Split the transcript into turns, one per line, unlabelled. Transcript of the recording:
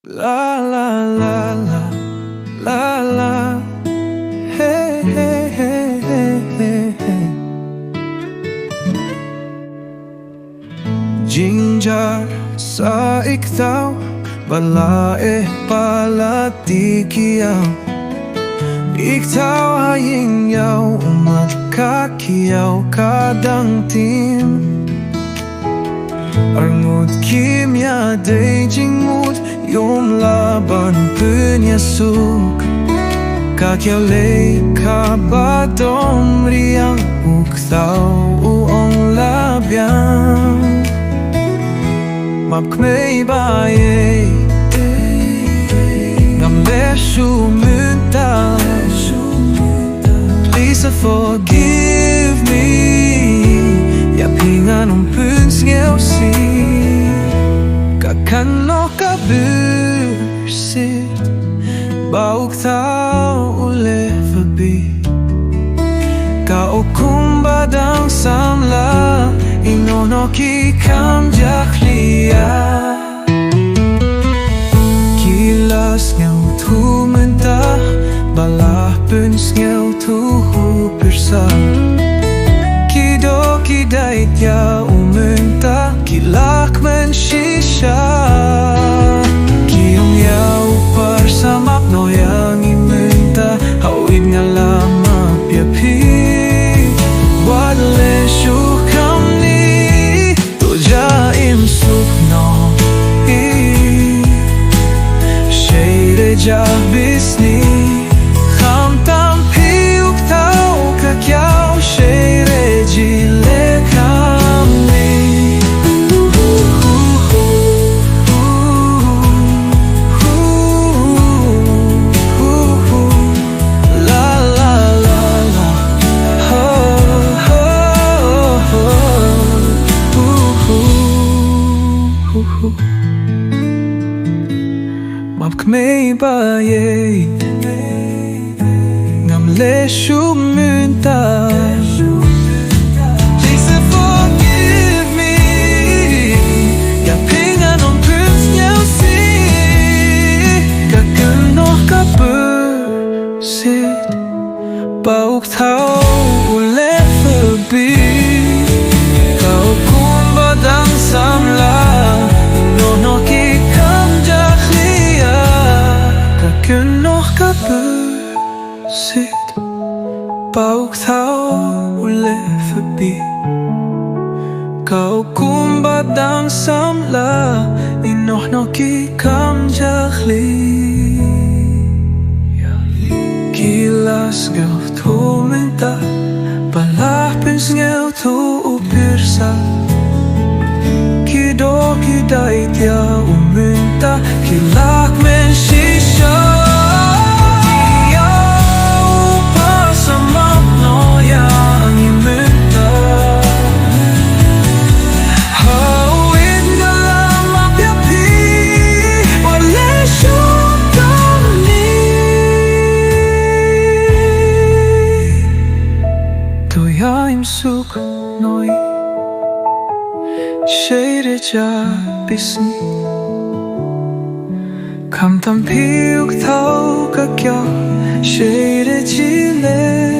La la la la la la, hey hey hey hey hey hey. Singir sa ikaw, balae palati kiaw. Ikaw haying yaw, umat ka kiaw kadang tim. Arngut kimya day jingmut, yom laban punya suk. Kakiaw lay ka badom riang, uktaw uong labyang. Map kmei baye, ngam leshu munta. Please forgive me, ya pingan puns ngelsi. Kakano ka bursit, bauk tau ule forbi. Kau kumbadang samla, inono ki kam jaklia. Kilas ngau tu mentah, balah puns ngau tu persa. Kido kidait ya umunta, kilak men shisha. Kiyong yaw parsamak no yang imunta, hawid nga lama piapi. Wadle shukam ni, tuja imsuk no i. Shade jabis ni, kham tam piuk tau kakiaw. Shade jile kam ni. La la la la, ho ho ho. Map kmei baye, ngam leshu munta. Please forgive me, ya pingan puns ngelsi. Kakano ka bursit, bauk tau ule forbi. Kau kumbadang samla, inono ki kam jaklia. Kakano ka bursit, bauk tau ule forbi. Kau kumbadang samla, inono ki kam jakli. Kilas ngau tu minta, balah pins ngau tu upirsa. Kido kidait ya umunta, kilak men shisha. Kiaw pasamak no yang imunta, hawid nga lama piapi. Wale shukam ni, tuya imsuk noi. Shade jabisni, kam tam piuk tau kakiaw. Shade jile